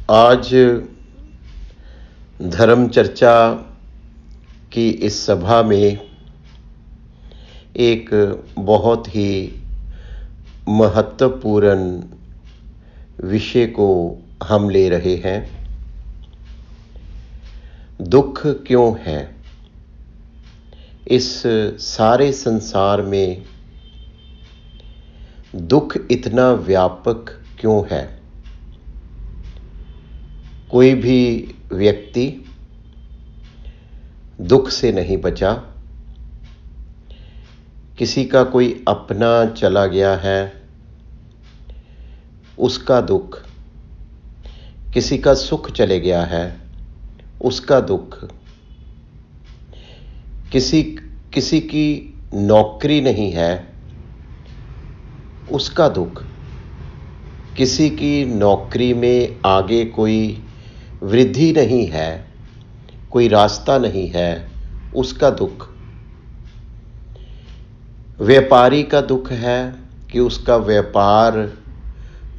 आज धर्म चर्चा की इस सभा में एक बहुत ही महत्वपूर्ण विषय को हम ले रहे हैं। दुख क्यों है? इस सारे संसार में दुख इतना व्यापक क्यों है? कोई भी व्यक्ति दुख से नहीं बचा। किसी का कोई अपना चला गया है, उसका दुख। किसी का सुख चले गया है, उसका दुख। किसी की नौकरी नहीं है, उसका दुख। किसी की नौकरी में आगे कोई वृद्धि नहीं है, कोई रास्ता नहीं है, उसका दुख। व्यापारी का दुख है कि उसका व्यापार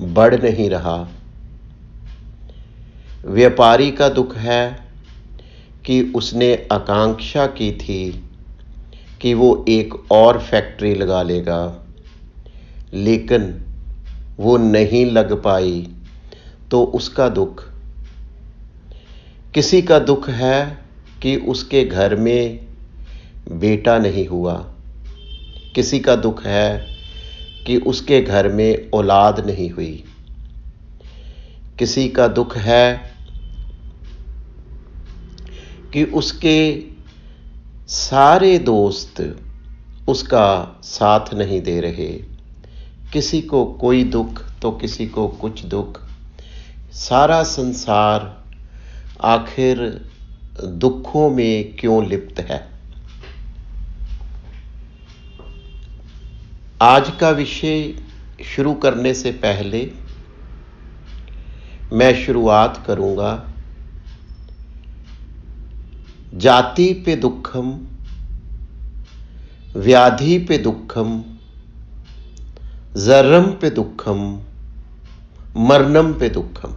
बढ़ नहीं रहा। व्यापारी का दुख है कि उसने आकांक्षा की थी कि वो एक और फैक्ट्री लगा लेगा, लेकिन वो नहीं लग पाई, तो उसका दुख। किसी का दुख है कि उसके घर में बेटा नहीं हुआ। किसी का दुख है कि उसके घर में औलाद नहीं हुई। किसी का दुख है कि उसके सारे दोस्त उसका साथ नहीं दे रहे। किसी को कोई दुख तो किसी को कुछ दुख। सारा संसार आखिर दुखों में क्यों लिप्त है? आज का विषय शुरू करने से पहले मैं शुरुआत करूंगा। जाति पे दुखम, व्याधि पे दुखम, जर्रम पे दुखम, मरणम पे दुखम।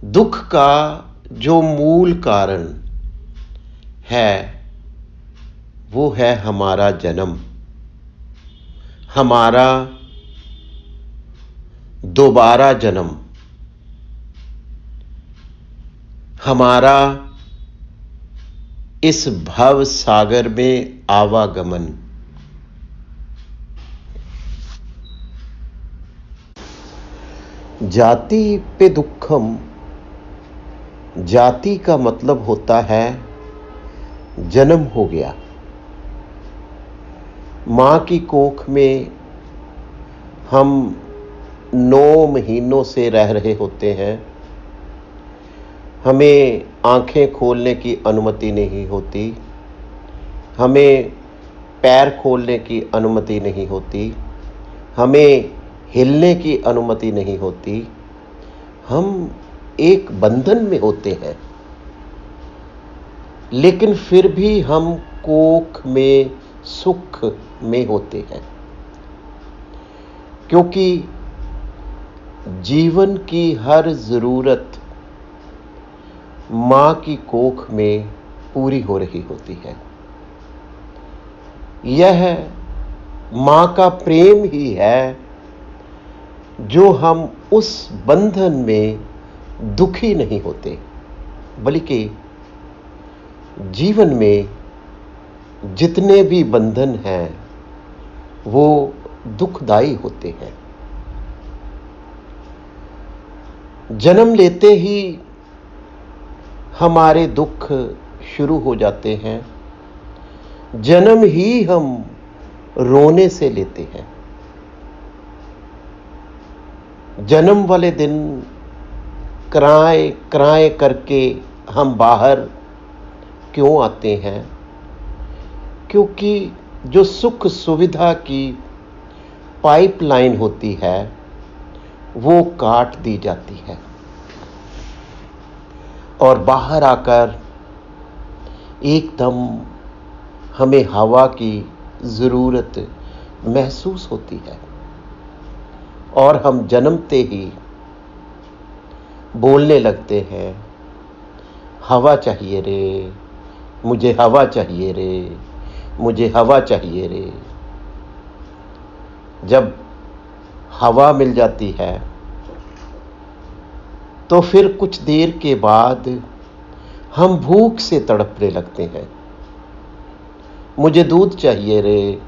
दुख का जो मूल कारण है वो है हमारा जन्म, हमारा दोबारा जन्म, हमारा इस भव सागर में आवागमन। जाति पे दुखम, जाति का मतलब होता है जन्म हो गया। मां की कोख में हम 9 महीनों से रह रहे होते हैं। हमें आंखें खोलने की अनुमति नहीं होती, हमें पैर खोलने की अनुमति नहीं होती, हमें हिलने की अनुमति नहीं होती। हम एक बंधन में होते हैं, लेकिन फिर भी हम कोख में सुख में होते हैं, क्योंकि जीवन की हर जरूरत मां की कोख में पूरी हो रही होती है। यह मां का प्रेम ही है जो हम उस बंधन में दुखी नहीं होते, बल्कि जीवन में जितने भी बंधन हैं वो दुखदाई होते हैं। जन्म लेते ही हमारे दुख शुरू हो जाते हैं। जन्म ही हम रोने से लेते हैं। जन्म वाले दिन कराए कराए करके हम बाहर क्यों आते हैं? क्योंकि जो सुख सुविधा की पाइपलाइन होती है वो काट दी जाती है, और बाहर आकर एकदम हमें हवा की ज़रूरत महसूस होती है, और हम जन्मते ही बोलने लगते हैं, हवा चाहिए रे, मुझे हवा चाहिए रे, मुझे हवा चाहिए रे। जब हवा मिल जाती है तो फिर कुछ देर के बाद हम भूख से तड़पने लगते हैं। मुझे दूध चाहिए रे,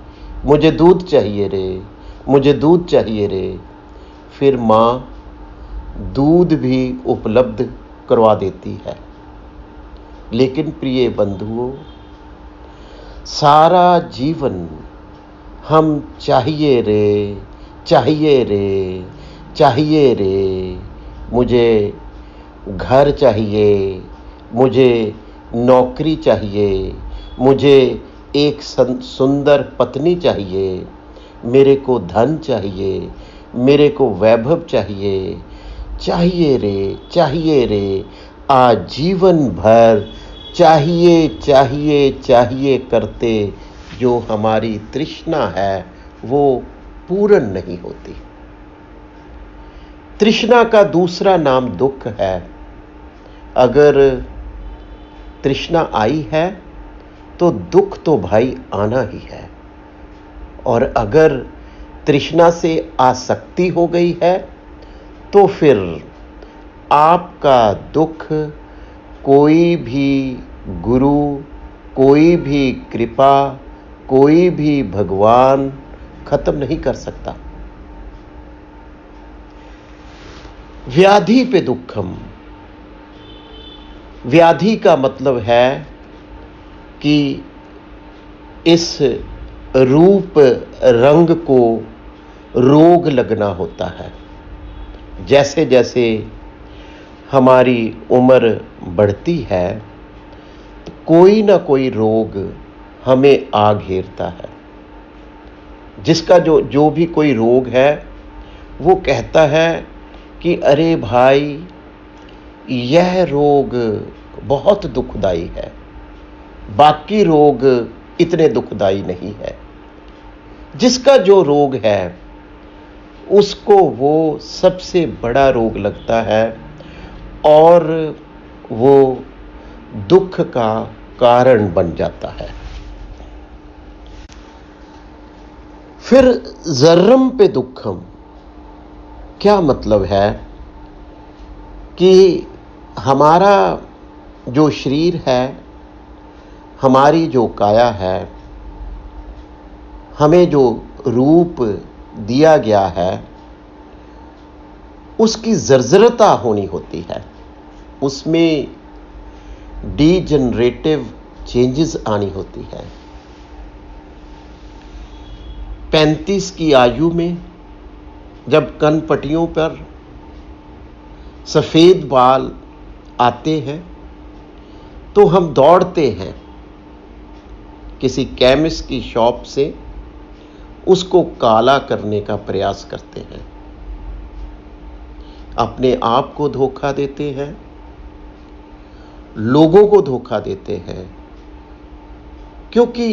मुझे दूध चाहिए रे, मुझे दूध चाहिए रे। फिर माँ दूध भी उपलब्ध करवा देती है। लेकिन प्रिय बंधुओं, सारा जीवन हम चाहिए रे, चाहिए रे, चाहिए रे। मुझे घर चाहिए, मुझे नौकरी चाहिए, मुझे एक सुंदर पत्नी चाहिए, मेरे को धन चाहिए, मेरे को वैभव चाहिए, चाहिए रे, चाहिए रे। आजीवन भर चाहिए चाहिए चाहिए करते जो हमारी तृष्णा है वो पूर्ण नहीं होती। तृष्णा का दूसरा नाम दुख है। अगर तृष्णा आई है तो दुख तो भाई आना ही है। और अगर तृष्णा से आसक्ति हो गई है तो फिर आपका दुख कोई भी गुरु, कोई भी कृपा, कोई भी भगवान खत्म नहीं कर सकता। व्याधि पे दुखम। व्याधि का मतलब है कि इस रूप रंग को रोग लगना होता है। जैसे जैसे हमारी उम्र बढ़ती है तो कोई ना कोई रोग हमें आ घेरता है। जिसका जो भी कोई रोग है वो कहता है कि अरे भाई यह रोग बहुत दुखदाई है, बाकी रोग इतने दुखदाई नहीं है। जिसका जो रोग है उसको वो सबसे बड़ा रोग लगता है और वो दुख का कारण बन जाता है। फिर जर्रम पे दुखम। क्या मतलब है कि हमारा जो शरीर है, हमारी जो काया है, हमें जो रूप दिया गया है उसकी जर्जरता होनी होती है, उसमें डीजनरेटिव चेंजेस आनी होती है। 35 की आयु में जब कनपटियों पर सफेद बाल आते हैं तो हम दौड़ते हैं किसी केमिस्ट की शॉप से उसको काला करने का प्रयास करते हैं। अपने आप को धोखा देते हैं, लोगों को धोखा देते हैं, क्योंकि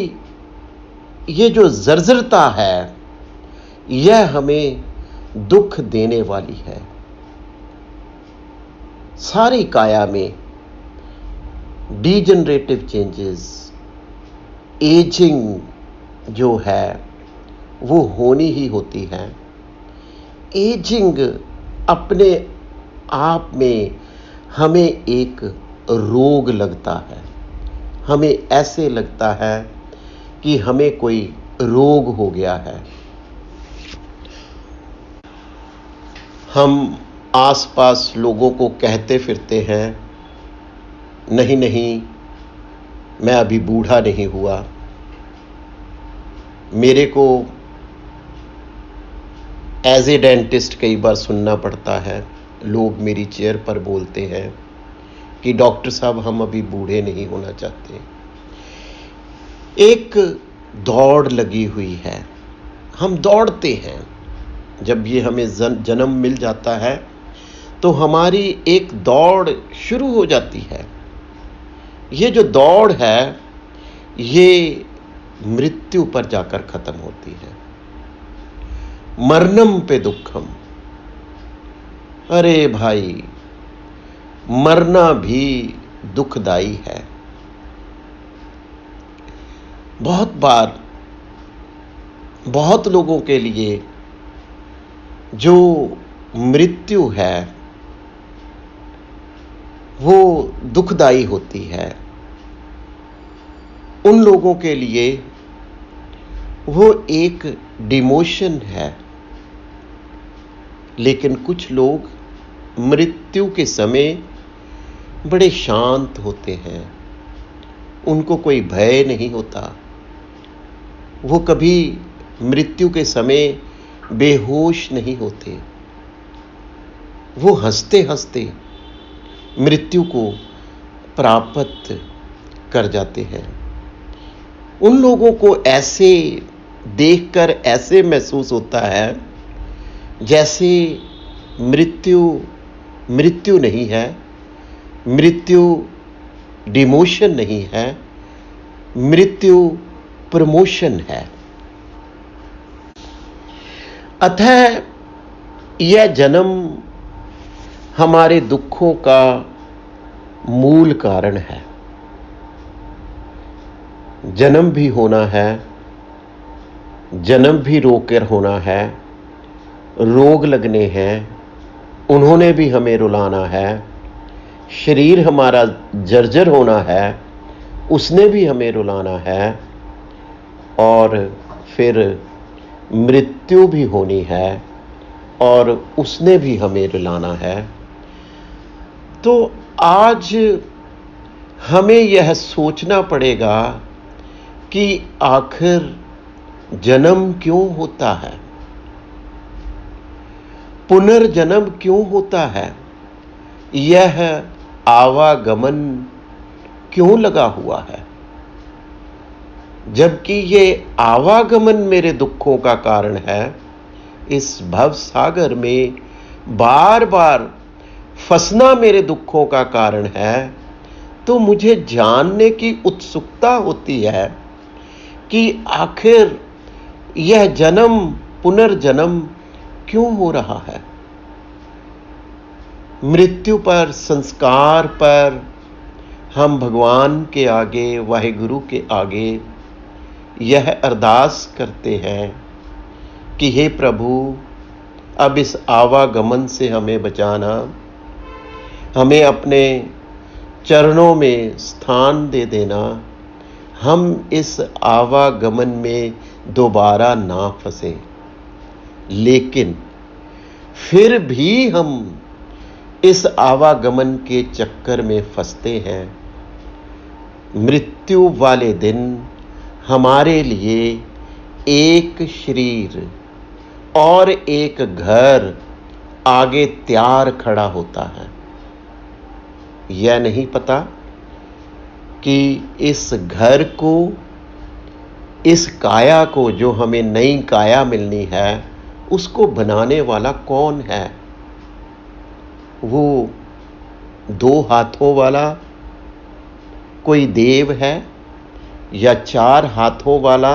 ये जो जर्जरता है यह हमें दुख देने वाली है। सारी काया में डीजनरेटिव चेंजेस, एजिंग जो है वो होनी ही होती है। एजिंग अपने आप में हमें एक रोग लगता है। हमें ऐसे लगता है कि हमें कोई रोग हो गया है। हम आसपास लोगों को कहते फिरते हैं, नहीं नहीं मैं अभी बूढ़ा नहीं हुआ। मेरे को एज ए डेंटिस्ट कई बार सुनना पड़ता है, लोग मेरी चेयर पर बोलते हैं कि डॉक्टर साहब हम अभी बूढ़े नहीं होना चाहते। एक दौड़ लगी हुई है, हम दौड़ते हैं। जब ये हमें जन्म मिल जाता है तो हमारी एक दौड़ शुरू हो जाती है। ये जो दौड़ है ये मृत्यु पर जाकर खत्म होती है। मरणम पे दुखम। अरे भाई मरना भी दुखदाई है। बहुत बार बहुत लोगों के लिए जो मृत्यु है वो दुखदाई होती है। उन लोगों के लिए वो एक डिमोशन है। लेकिन कुछ लोग मृत्यु के समय बड़े शांत होते हैं, उनको कोई भय नहीं होता। वो कभी मृत्यु के समय बेहोश नहीं होते। वो हंसते हंसते मृत्यु को प्राप्त कर जाते हैं। उन लोगों को ऐसे देखकर ऐसे महसूस होता है जैसे मृत्यु नहीं है, मृत्यु डिमोशन नहीं है, मृत्यु प्रमोशन है। अतः यह जन्म हमारे दुखों का मूल कारण है। जन्म भी होना है, जन्म भी रोकर होना है, रोग लगने हैं, उन्होंने भी हमें रुलाना है, शरीर हमारा जर्जर होना है, उसने भी हमें रुलाना है, और फिर मृत्यु भी होनी है और उसने भी हमें रुलाना है। तो आज हमें यह सोचना पड़ेगा कि आखिर जन्म क्यों होता है, पुनर्जन्म क्यों होता है, यह आवागमन क्यों लगा हुआ है, जबकि ये आवागमन मेरे दुखों का कारण है। इस भव सागर में बार बार फंसना मेरे दुखों का कारण है। तो मुझे जानने की उत्सुकता होती है कि आखिर यह जन्म पुनर्जन्म क्यों हो रहा है। मृत्यु पर, संस्कार पर हम भगवान के आगे, वाहिगुरु के आगे यह अरदास करते हैं कि हे प्रभु, अब इस आवागमन से हमें बचाना, हमें अपने चरणों में स्थान दे देना, हम इस आवागमन में दोबारा ना फंसे। लेकिन फिर भी हम इस आवागमन के चक्कर में फंसते हैं। मृत्यु वाले दिन हमारे लिए एक शरीर और एक घर आगे तैयार खड़ा होता है। यह नहीं पता कि इस घर को, इस काया को, जो हमें नई काया मिलनी है, उसको बनाने वाला कौन है। वो 2 हाथों वाला कोई देव है, या 4 हाथों वाला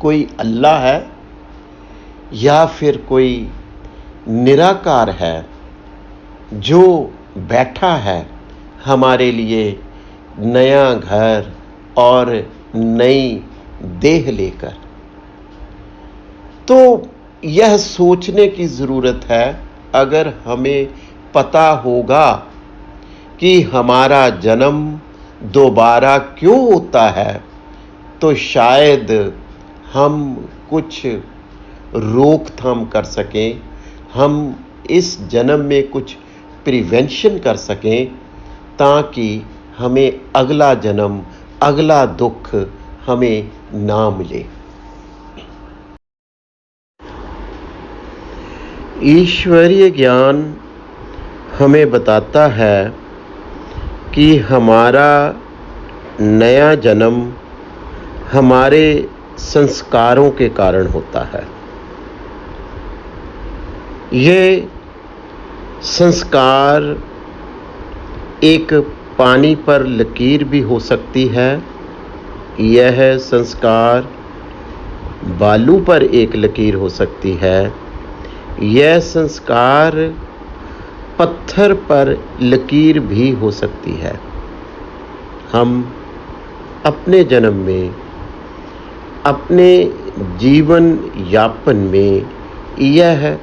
कोई अल्लाह है, या फिर कोई निराकार है जो बैठा है हमारे लिए नया घर और नई देह लेकर। तो यह सोचने की ज़रूरत है। अगर हमें पता होगा कि हमारा जन्म दोबारा क्यों होता है, तो शायद हम कुछ रोकथाम कर सकें, हम इस जन्म में कुछ प्रिवेंशन कर सकें, ताकि हमें अगला जन्म, अगला दुख हमें ना मिले। ईश्वरीय ज्ञान हमें बताता है कि हमारा नया जन्म हमारे संस्कारों के कारण होता है। ये संस्कार एक पानी पर लकीर भी हो सकती है, यह संस्कार बालू पर एक लकीर हो सकती है, यह संस्कार पत्थर पर लकीर भी हो सकती है। हम अपने जन्म में, अपने जीवन यापन में यह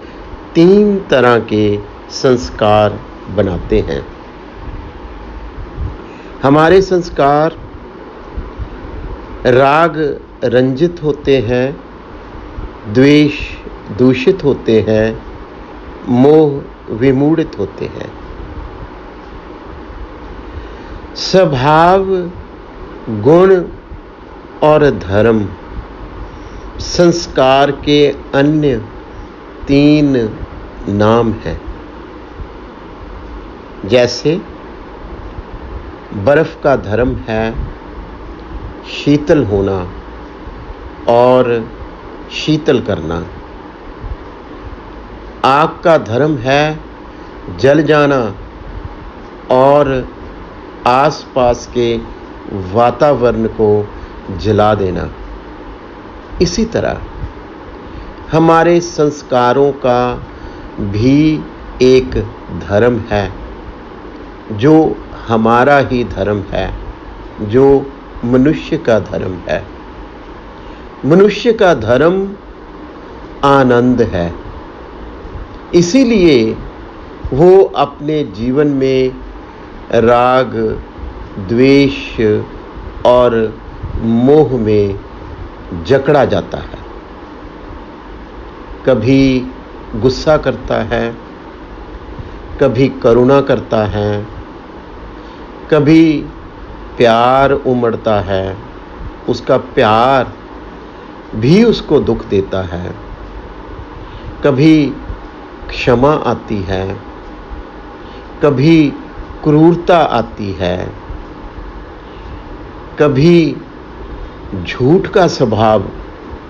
3 तरह के संस्कार बनाते हैं। हमारे संस्कार राग रंजित होते हैं, द्वेष दूषित होते हैं, मोह विमूढ़ित होते हैं। स्वभाव, गुण और धर्म संस्कार के अन्य 3 नाम हैं। जैसे बर्फ का धर्म है शीतल होना और शीतल करना। आग का धर्म है जल जाना और आसपास के वातावरण को जला देना। इसी तरह हमारे संस्कारों का भी एक धर्म है, जो हमारा ही धर्म है, जो मनुष्य का धर्म है। मनुष्य का धर्म आनंद है, इसीलिए वो अपने जीवन में राग, द्वेष और मोह में जकड़ा जाता है। कभी गुस्सा करता है, कभी करुणा करता है, कभी प्यार उमड़ता है। उसका प्यार भी उसको दुख देता है। कभी क्षमा आती है, कभी क्रूरता आती है, कभी झूठ का स्वभाव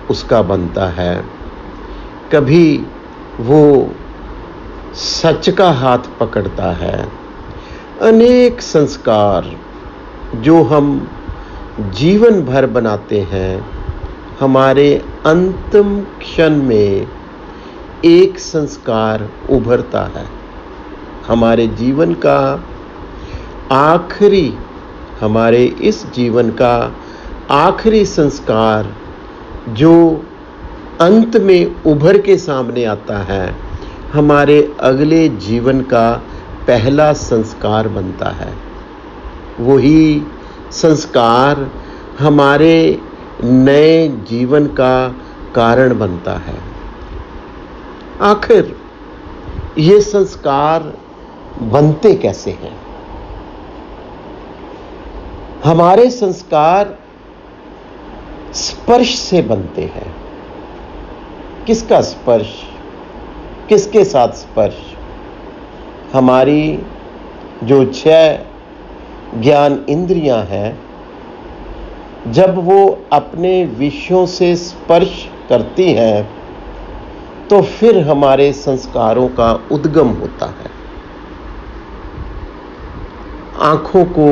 उसका बनता है, कभी वो सच का हाथ पकड़ता है। अनेक संस्कार जो हम जीवन भर बनाते हैं, हमारे अंतिम क्षण में एक संस्कार उभरता है। हमारे जीवन का आखिरी, हमारे इस जीवन का आखिरी संस्कार जो अंत में उभर के सामने आता है, हमारे अगले जीवन का पहला संस्कार बनता है। वही संस्कार हमारे नए जीवन का कारण बनता है। आखिर ये संस्कार बनते कैसे हैं? हमारे संस्कार स्पर्श से बनते हैं। किसका स्पर्श? किसके साथ स्पर्श? हमारी जो 6 ज्ञान इंद्रियां हैं, जब वो अपने विषयों से स्पर्श करती हैं, तो फिर हमारे संस्कारों का उद्गम होता है। आंखों को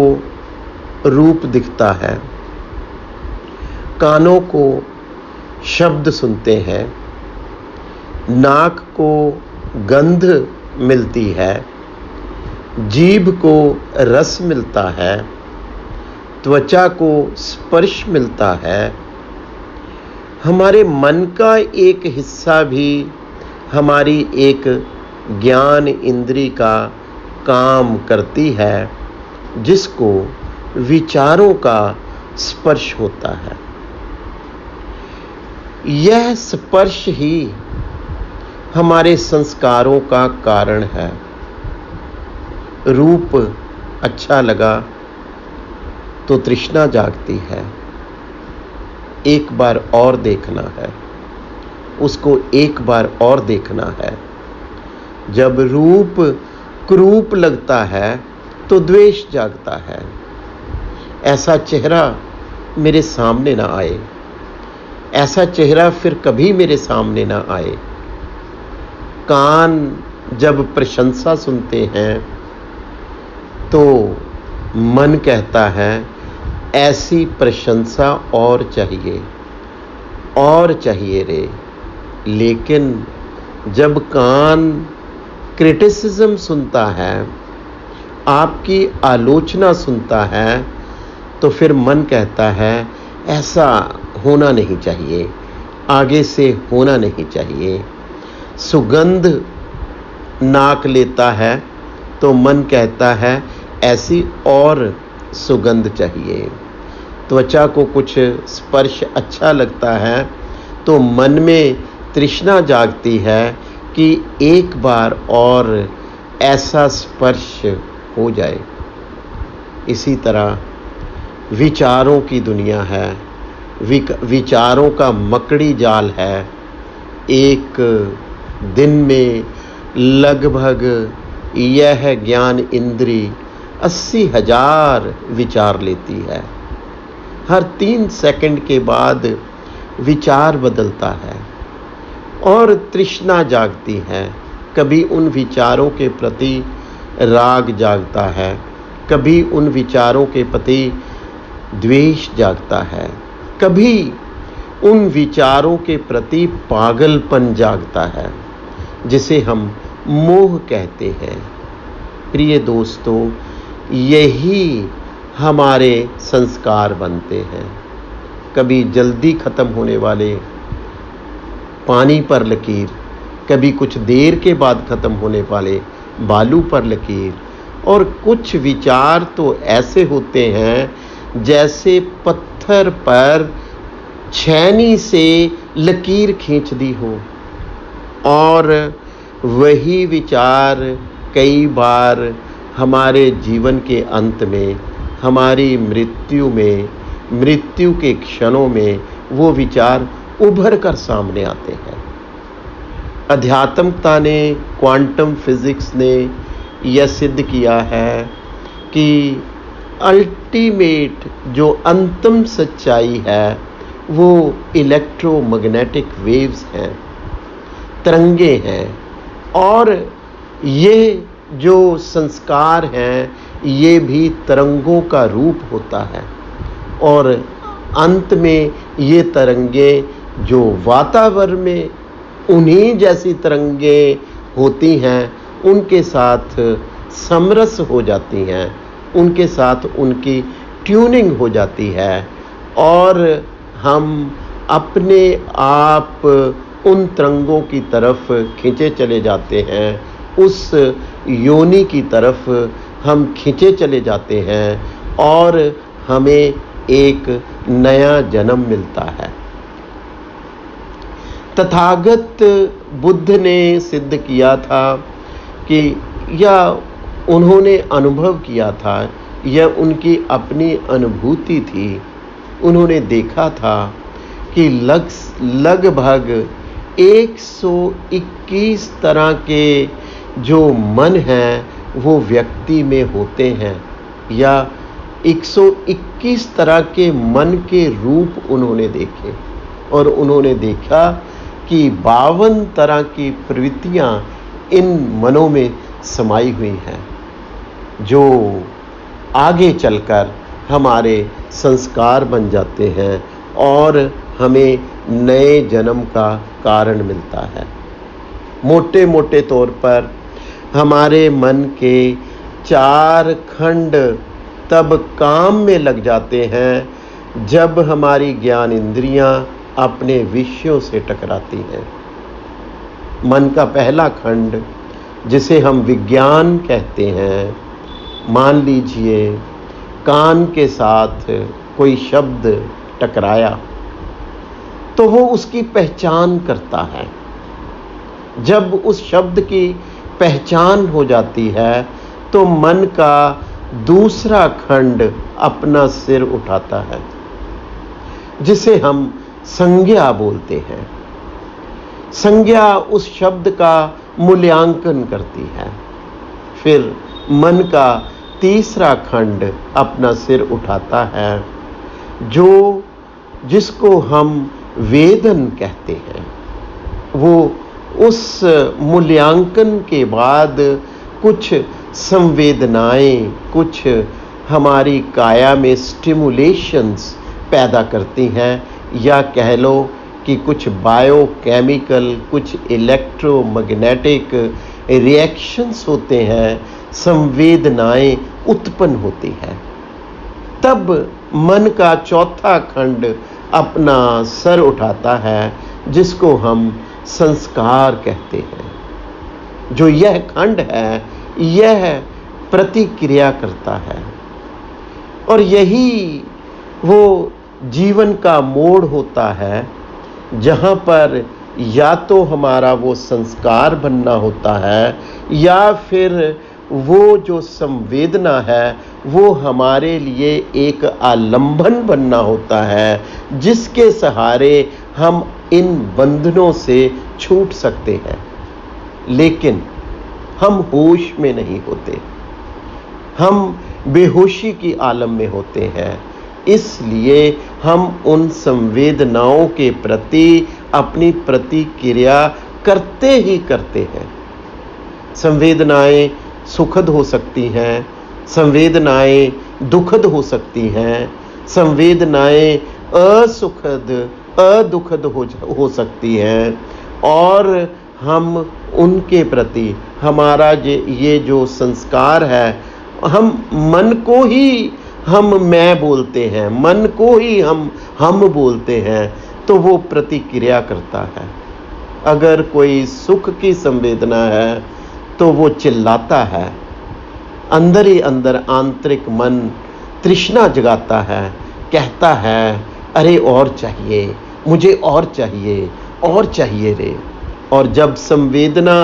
रूप दिखता है, कानों को शब्द सुनते हैं, नाक को गंध मिलती है, जीभ को रस मिलता है, त्वचा को स्पर्श मिलता है। हमारे मन का एक हिस्सा भी हमारी एक ज्ञान इंद्री का काम करती है, जिसको विचारों का स्पर्श होता है। यह स्पर्श ही हमारे संस्कारों का कारण है। रूप अच्छा लगा तो तृष्णा जागती है, एक बार और देखना है, उसको एक बार और देखना है। जब रूप कुरूप लगता है तो द्वेष जागता है। ऐसा चेहरा मेरे सामने ना आए, ऐसा चेहरा फिर कभी मेरे सामने ना आए। कान जब प्रशंसा सुनते हैं तो मन कहता है ऐसी प्रशंसा और चाहिए रे। लेकिन जब कान क्रिटिसिज्म सुनता है, आपकी आलोचना सुनता है, तो फिर मन कहता है ऐसा होना नहीं चाहिए, आगे से होना नहीं चाहिए। सुगंध नाक लेता है तो मन कहता है ऐसी और सुगंध चाहिए। त्वचा को कुछ स्पर्श अच्छा लगता है तो मन में तृष्णा जागती है कि एक बार और ऐसा स्पर्श हो जाए। इसी तरह विचारों की दुनिया है, विचारों का मकड़ी जाल है। एक दिन में लगभग यह ज्ञान इंद्री 80,000 विचार लेती है। हर 3 सेकंड के बाद विचार बदलता है और तृष्णा जागती है। कभी उन विचारों के प्रति राग जागता है, कभी उन विचारों के प्रति द्वेष जागता है, कभी उन विचारों के प्रति पागलपन जागता है, जिसे हम मोह कहते हैं। प्रिय दोस्तों, यही हमारे संस्कार बनते हैं। कभी जल्दी खत्म होने वाले पानी पर लकीर, कभी कुछ देर के बाद खत्म होने वाले बालू पर लकीर, और कुछ विचार तो ऐसे होते हैं जैसे पत्थर पर छैनी से लकीर खींच दी हो। और वही विचार कई बार हमारे जीवन के अंत में, हमारी मृत्यु के क्षणों में वो विचार उभर कर सामने आते हैं। अध्यात्मता ने, क्वांटम फिजिक्स ने यह सिद्ध किया है कि अल्टीमेट जो अंतिम सच्चाई है वो इलेक्ट्रोमैग्नेटिक वेव्स हैं, तरंगे हैं। और ये जो संस्कार हैं ये भी तरंगों का रूप होता है। और अंत में ये तरंगे जो वातावरण में उन्हीं जैसी तरंगे होती हैं, उनके साथ समरस हो जाती हैं, उनके साथ उनकी ट्यूनिंग हो जाती है और हम अपने आप उन तरंगों की तरफ खींचे चले जाते हैं, उस योनि की तरफ हम खींचे चले जाते हैं और हमें एक नया जन्म मिलता है। तथागत बुद्ध ने सिद्ध किया था कि या उन्होंने अनुभव किया था, यह उनकी अपनी अनुभूति थी। उन्होंने देखा था कि लगभग 121 तरह के जो मन हैं वो व्यक्ति में होते हैं, या 121 तरह के मन के रूप उन्होंने देखे। और उन्होंने देखा कि 52 तरह की प्रवृत्तियां इन मनों में समाई हुई हैं, जो आगे चलकर हमारे संस्कार बन जाते हैं और हमें नए जन्म का कारण मिलता है। मोटे मोटे तौर पर हमारे मन के 4 खंड तब काम में लग जाते हैं जब हमारी ज्ञान इंद्रियां अपने विषयों से टकराती हैं। मन का पहला खंड, जिसे हम विज्ञान कहते हैं, मान लीजिए कान के साथ कोई शब्द टकराया तो वो उसकी पहचान करता है। जब उस शब्द की पहचान हो जाती है तो मन का दूसरा खंड अपना सिर उठाता है, जिसे हम संज्ञा बोलते हैं। संज्ञा उस शब्द का मूल्यांकन करती है। फिर मन का तीसरा खंड अपना सिर उठाता है, जिसको हम वेदन कहते हैं। वो उस मूल्यांकन के बाद कुछ संवेदनाएं, कुछ हमारी काया में स्टिमुलेशंस पैदा करती हैं, या कह लो कि कुछ बायोकेमिकल, कुछ इलेक्ट्रोमैग्नेटिक रिएक्शंस होते हैं, संवेदनाएं उत्पन्न होती है। तब मन का चौथा खंड अपना सर उठाता है, जिसको हम संस्कार कहते हैं। जो यह खंड है, यह प्रतिक्रिया करता है, और यही वो जीवन का मोड़ होता है जहाँ पर या तो हमारा वो संस्कार बनना होता है, या फिर वो जो संवेदना है वो हमारे लिए एक आलंबन बनना होता है, जिसके सहारे हम इन बंधनों से छूट सकते हैं। लेकिन हम होश में नहीं होते, हम बेहोशी की आलम में होते हैं। इसलिए हम उन संवेदनाओं के प्रति अपनी प्रतिक्रिया करते ही करते हैं। संवेदनाएं सुखद हो सकती हैं, संवेदनाएं दुखद हो सकती हैं, संवेदनाएं असुखद अदुखद हो सकती हैं, और हम उनके प्रति हमारा ये जो संस्कार है, हम मन को ही हम मैं बोलते हैं, मन को ही हम बोलते हैं, तो वो प्रतिक्रिया करता है। अगर कोई सुख की संवेदना है तो वो चिल्लाता है, अंदर ही अंदर आंतरिक मन तृष्णा जगाता है, कहता है अरे और चाहिए, मुझे और चाहिए रे। और जब संवेदना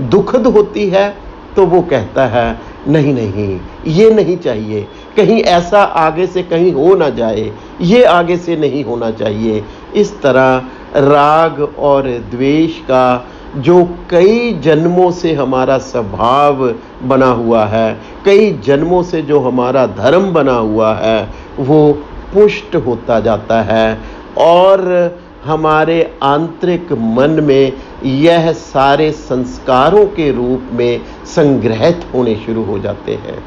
दुखद होती है तो वो कहता है नहीं नहीं, ये नहीं चाहिए, कहीं ऐसा आगे से कहीं हो ना जाए, ये आगे से नहीं होना चाहिए। इस तरह राग और द्वेष का जो कई जन्मों से हमारा स्वभाव बना हुआ है, कई जन्मों से जो हमारा धर्म बना हुआ है, वो पुष्ट होता जाता है, और हमारे आंतरिक मन में यह सारे संस्कारों के रूप में संग्रहित होने शुरू हो जाते हैं।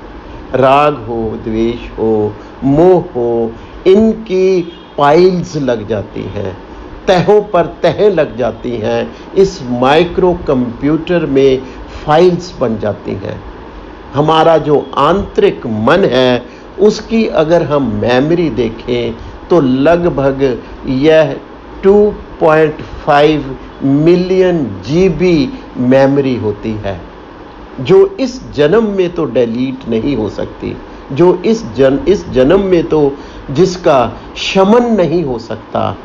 राग हो, द्वेष हो, मोह हो, इनकी पाइल्स लग जाती हैं, तहों पर तहें लग जाती हैं, इस माइक्रो कंप्यूटर में फाइल्स बन जाती हैं। हमारा जो आंतरिक मन है, उसकी अगर हम मेमोरी देखें तो लगभग यह 2.5 मिलियन GB मेमोरी होती है, जो इस जन्म में तो डिलीट नहीं हो सकती, जो इस जन्म में तो जिसका शमन नहीं हो सकता।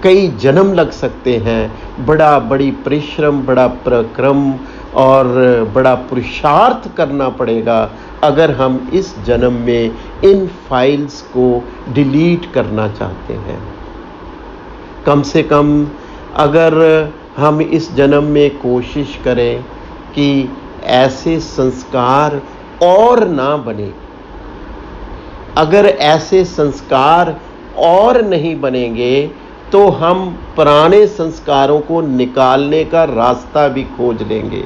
कई जन्म लग सकते हैं, बड़ी परिश्रम, बड़ा पराक्रम और बड़ा पुरुषार्थ करना पड़ेगा अगर हम इस जन्म में इन फाइल्स को डिलीट करना चाहते हैं। कम से कम अगर हम इस जन्म में कोशिश करें कि ऐसे संस्कार और ना बने, अगर ऐसे संस्कार और नहीं बनेंगे तो हम पुराने संस्कारों को निकालने का रास्ता भी खोज लेंगे,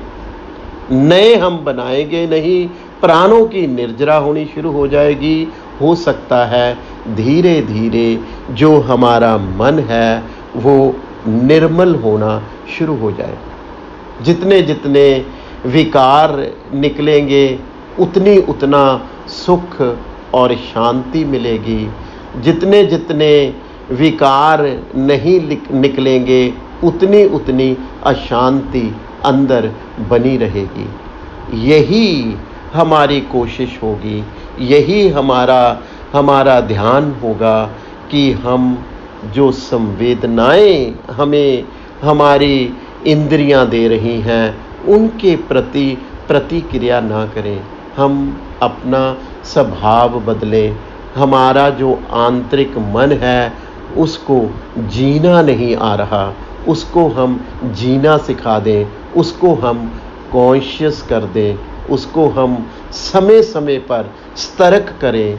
नए हम बनाएंगे नहीं, पुरानों की निर्जरा होनी शुरू हो जाएगी। हो सकता है धीरे धीरे जो हमारा मन है वो निर्मल होना शुरू हो जाए। जितने जितने विकार निकलेंगे उतना सुख और शांति मिलेगी, जितने जितने विकार नहीं निकलेंगे उतनी अशांति अंदर बनी रहेगी। यही हमारी कोशिश होगी, यही हमारा ध्यान होगा कि हम जो संवेदनाएं हमें हमारी इंद्रियां दे रही हैं उनके प्रति प्रतिक्रिया ना करें, हम अपना स्वभाव बदलें। हमारा जो आंतरिक मन है उसको जीना नहीं आ रहा, उसको हम जीना सिखा दें, उसको हम कॉन्शियस कर दें, उसको हम समय समय पर सतर्क करें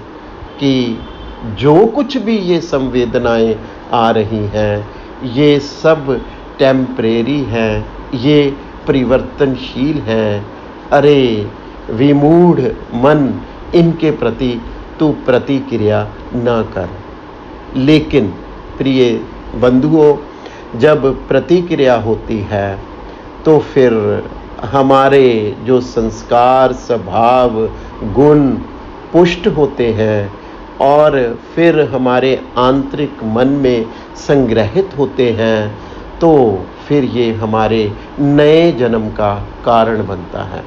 कि जो कुछ भी ये संवेदनाएं आ रही हैं ये सब टेम्परेरी हैं, ये परिवर्तनशील हैं। अरे विमूढ़ मन, इनके प्रति तू प्रतिक्रिया न कर। लेकिन प्रिय बंधुओं, जब प्रतिक्रिया होती है तो फिर हमारे जो संस्कार, स्वभाव, गुण पुष्ट होते हैं और फिर हमारे आंतरिक मन में संग्रहित होते हैं, तो फिर ये हमारे नए जन्म का कारण बनता है।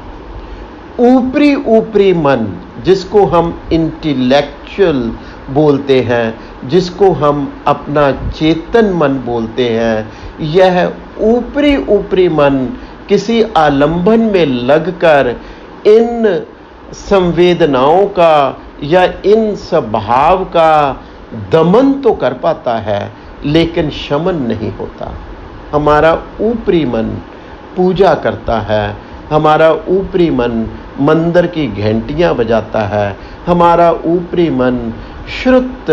ऊपरी ऊपरी मन, जिसको हम इंटेलेक्चुअल बोलते हैं, जिसको हम अपना चेतन मन बोलते हैं, यह ऊपरी ऊपरी मन किसी आलंबन में लगकर इन संवेदनाओं का या इन स्वभाव का दमन तो कर पाता है, लेकिन शमन नहीं होता। हमारा ऊपरी मन पूजा करता है, हमारा ऊपरी मन मंदिर की घंटियां बजाता है, हमारा ऊपरी मन श्रुत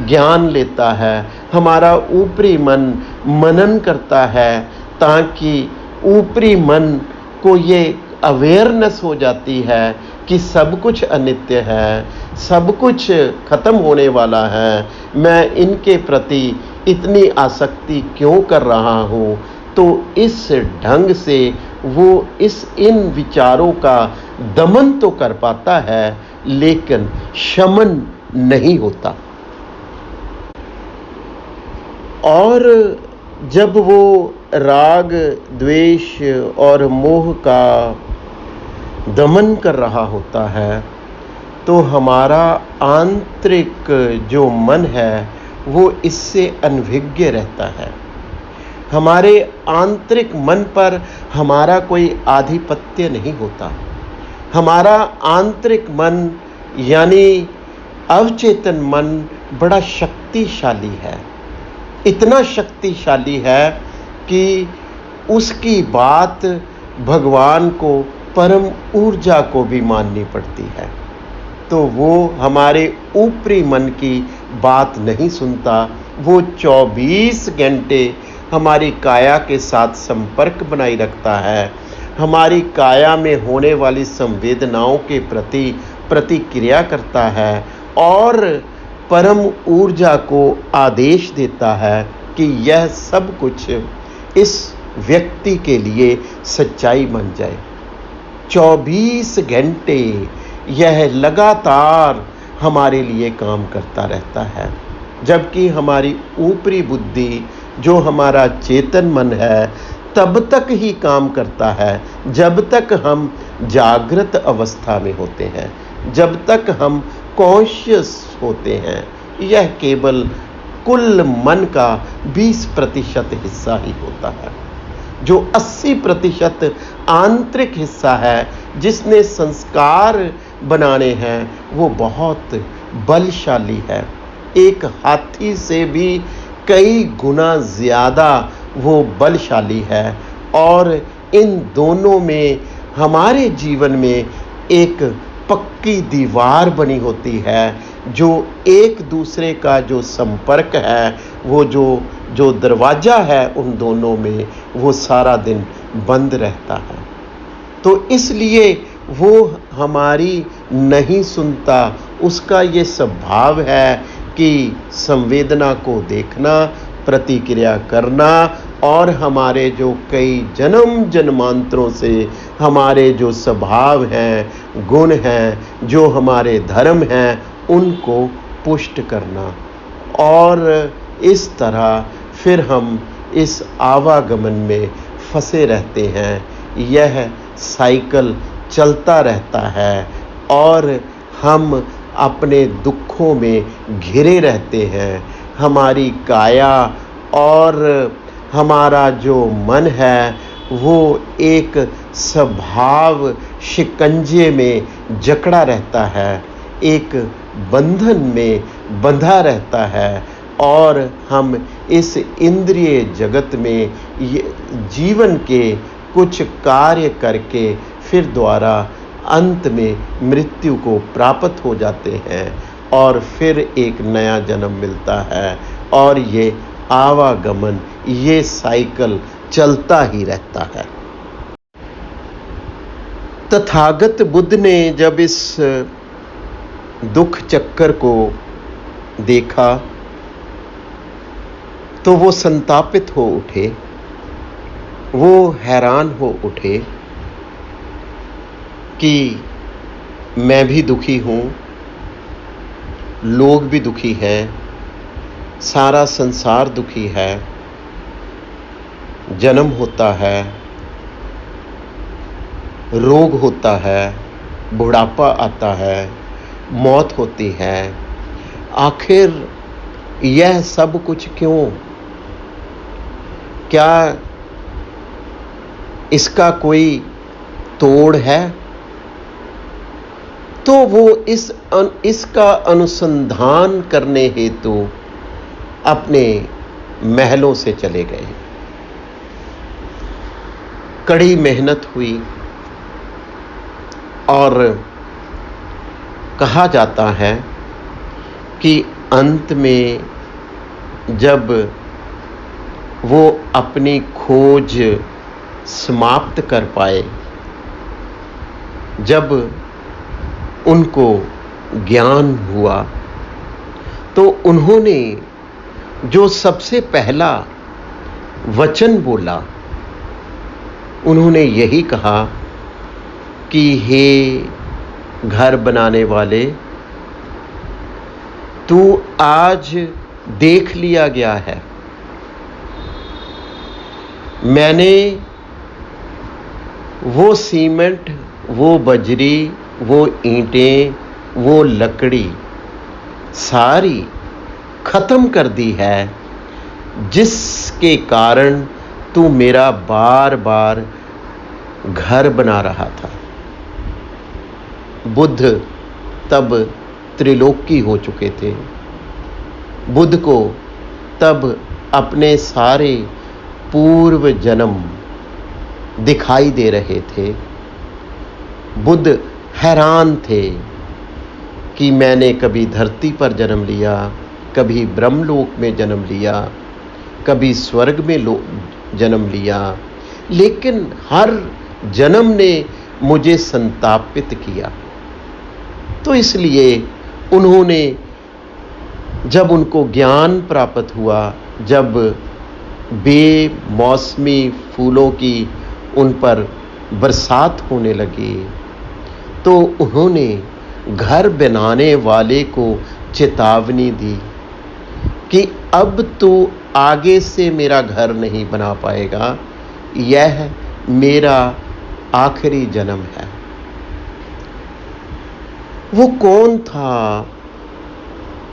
ज्ञान लेता है, हमारा ऊपरी मन मनन करता है, ताकि ऊपरी मन को ये अवेयरनेस हो जाती है कि सब कुछ अनित्य है, सब कुछ खत्म होने वाला है, मैं इनके प्रति इतनी आसक्ति क्यों कर रहा हूँ। तो इस ढंग से वो इन विचारों का दमन तो कर पाता है, लेकिन शमन नहीं होता। और जब वो राग, द्वेष और मोह का दमन कर रहा होता है, तो हमारा आंतरिक जो मन है वो इससे अनभिज्ञ रहता है। हमारे आंतरिक मन पर हमारा कोई आधिपत्य नहीं होता। हमारा आंतरिक मन यानी अवचेतन मन बड़ा शक्तिशाली है। इतना शक्तिशाली है कि उसकी बात भगवान को, परम ऊर्जा को भी माननी पड़ती है। तो वो हमारे ऊपरी मन की बात नहीं सुनता। वो 24 घंटे हमारी काया के साथ संपर्क बनाए रखता है, हमारी काया में होने वाली संवेदनाओं के प्रति प्रतिक्रिया करता है और परम ऊर्जा को आदेश देता है कि यह सब कुछ इस व्यक्ति के लिए सच्चाई बन जाए। 24 घंटे यह लगातार हमारे लिए काम करता रहता है, जबकि हमारी ऊपरी बुद्धि, जो हमारा चेतन मन है, तब तक ही काम करता है जब तक हम जागृत अवस्था में होते हैं, जब तक हम कॉन्शियस होते हैं। यह केवल कुल मन का 20% हिस्सा ही होता है। जो 80% आंतरिक हिस्सा है, जिसने संस्कार बनाने हैं, वो बहुत बलशाली है। एक हाथी से भी कई गुना ज़्यादा वो बलशाली है। और इन दोनों में हमारे जीवन में एक पक्की दीवार बनी होती है, जो एक दूसरे का जो संपर्क है, वो जो दरवाज़ा है उन दोनों में, वो सारा दिन बंद रहता है। तो इसलिए वो हमारी नहीं सुनता। उसका ये स्वभाव है कि संवेदना को देखना, प्रतिक्रिया करना और हमारे जो कई जन्म जन्मांतरों से हमारे जो स्वभाव हैं, गुण हैं, जो हमारे धर्म हैं, उनको पुष्ट करना। और इस तरह फिर हम इस आवागमन में फंसे रहते हैं। यह साइकिल चलता रहता है और हम अपने दुखों में घिरे रहते हैं। हमारी काया और हमारा जो मन है, वो एक स्वभाव शिकंजे में जकड़ा रहता है, एक बंधन में बंधा रहता है। और हम इस इंद्रिय जगत में जीवन के कुछ कार्य करके फिर द्वारा अंत में मृत्यु को प्राप्त हो जाते हैं और फिर एक नया जन्म मिलता है। और ये आवागमन, ये साइकिल चलता ही रहता है। तथागत बुद्ध ने जब इस दुख चक्कर को देखा तो वो संतापित हो उठे, वो हैरान हो उठे कि मैं भी दुखी हूँ, लोग भी दुखी हैं, सारा संसार दुखी है। जन्म होता है, रोग होता है, बुढ़ापा आता है, मौत होती है। आखिर यह सब कुछ क्यों? क्या इसका कोई तोड़ है? तो वो इसका अनुसंधान करने हेतु अपने महलों से चले गए। कड़ी मेहनत हुई और कहा जाता है कि अंत में जब वो अपनी खोज समाप्त कर पाए, जब उनको ज्ञान हुआ, तो उन्होंने जो सबसे पहला वचन बोला, उन्होंने यही कहा कि हे घर बनाने वाले, तू आज देख लिया गया है। मैंने वो सीमेंट, वो बजरी, वो ईंटें, वो लकड़ी सारी खत्म कर दी है, जिसके कारण तू मेरा बार बार घर बना रहा था। बुद्ध तब त्रिलोकी हो चुके थे। बुद्ध को तब अपने सारे पूर्व जन्म दिखाई दे रहे थे। बुद्ध हैरान थे कि मैंने कभी धरती पर जन्म लिया, कभी ब्रह्मलोक में जन्म लिया, कभी स्वर्ग में जन्म लिया, लेकिन हर जन्म ने मुझे संतापित किया। तो इसलिए उन्होंने, जब उनको ज्ञान प्राप्त हुआ, जब बेमौसमी फूलों की उन पर बरसात होने लगी, तो उन्होंने घर बनाने वाले को चेतावनी दी कि अब तू आगे से मेरा घर नहीं बना पाएगा, यह मेरा आखिरी जन्म है। वो कौन था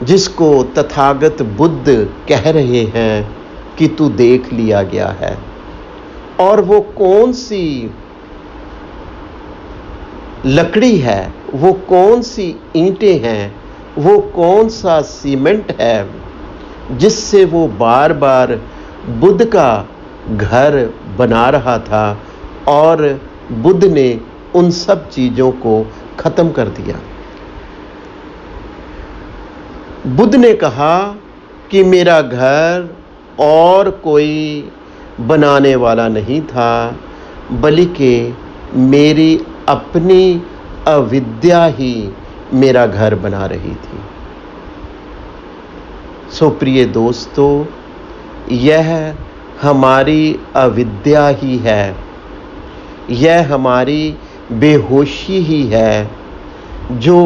जिसको तथागत बुद्ध कह रहे हैं कि तू देख लिया गया है? और वो कौन सी लकड़ी है, वो कौन सी ईंटें हैं, वो कौन सा सीमेंट है जिससे वो बार बार बुद्ध का घर बना रहा था, और बुद्ध ने उन सब चीजों को खत्म कर दिया। बुद्ध ने कहा कि मेरा घर और कोई बनाने वाला नहीं था, बल्कि मेरी अपनी अविद्या ही मेरा घर बना रही थी। सो प्रिय दोस्तों, यह हमारी अविद्या ही है, यह हमारी बेहोशी ही है, जो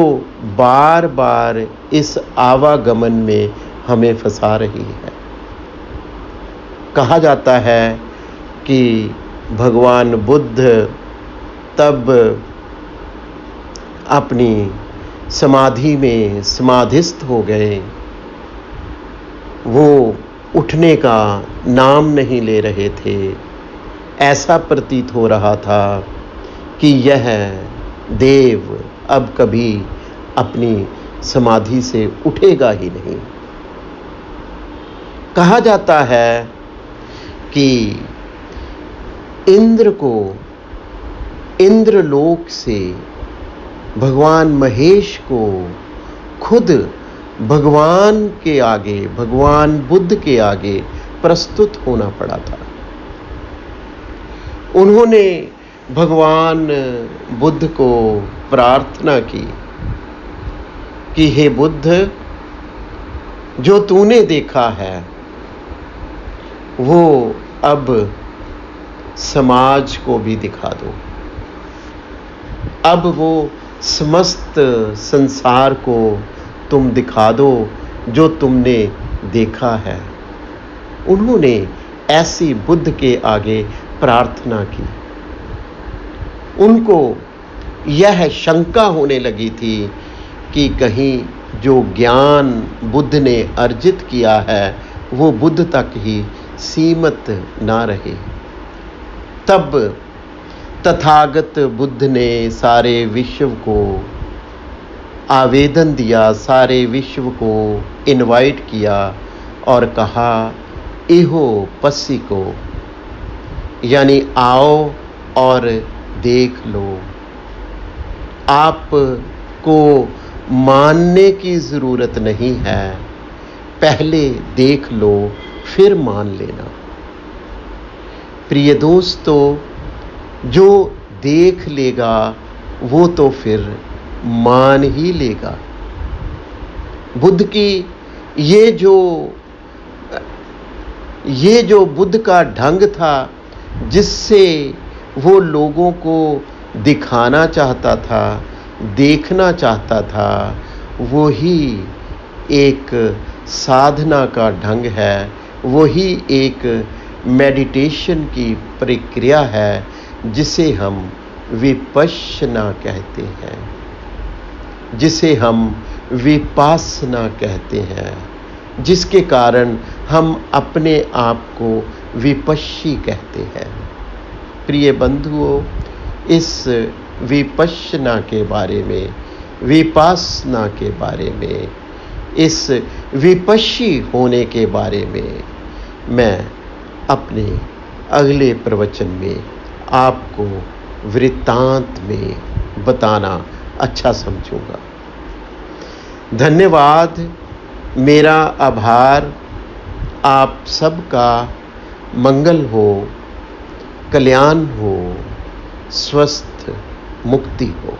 बार बार इस आवागमन में हमें फंसा रही है। कहा जाता है कि भगवान बुद्ध तब अपनी समाधि में समाधिस्थ हो गए। वो उठने का नाम नहीं ले रहे थे। ऐसा प्रतीत हो रहा था कि यह देव अब कभी अपनी समाधि से उठेगा ही नहीं। कहा जाता है कि इंद्र को इंद्रलोक से भगवान महेश को खुद भगवान के आगे, भगवान बुद्ध के आगे प्रस्तुत होना पड़ा था। उन्होंने भगवान बुद्ध को प्रार्थना की कि हे बुद्ध, जो तूने देखा है वो अब समाज को भी दिखा दो। अब वो समस्त संसार को तुम दिखा दो जो तुमने देखा है। उन्होंने ऐसी बुद्ध के आगे प्रार्थना की। उनको यह शंका होने लगी थी कि कहीं जो ज्ञान बुद्ध ने अर्जित किया है वो बुद्ध तक ही सीमित ना रहे। तब तथागत बुद्ध ने सारे विश्व को आवेदन दिया, सारे विश्व को इनवाइट किया और कहा, इहो पस्सिको, यानी आओ और देख लो। आपको मानने की ज़रूरत नहीं है, पहले देख लो फिर मान लेना। प्रिय दोस्तों, जो देख लेगा वो तो फिर मान ही लेगा। बुद्ध की ये जो बुद्ध का ढंग था जिससे वो लोगों को दिखाना चाहता था, देखना चाहता था, वो ही एक साधना का ढंग है, वही एक मेडिटेशन की प्रक्रिया है जिसे हम विपश्यना कहते हैं, जिसे हम विपासना कहते हैं, जिसके कारण हम अपने आप को विपश्यी कहते हैं। प्रिय बंधुओं, इस विपश्यना के बारे में, विपासना के बारे में, इस विपश्यी होने के बारे में मैं अपने अगले प्रवचन में आपको वृत्तांत में बताना अच्छा समझूंगा। धन्यवाद, मेरा आभार। आप सबका मंगल हो, कल्याण हो, स्वस्थ मुक्ति हो।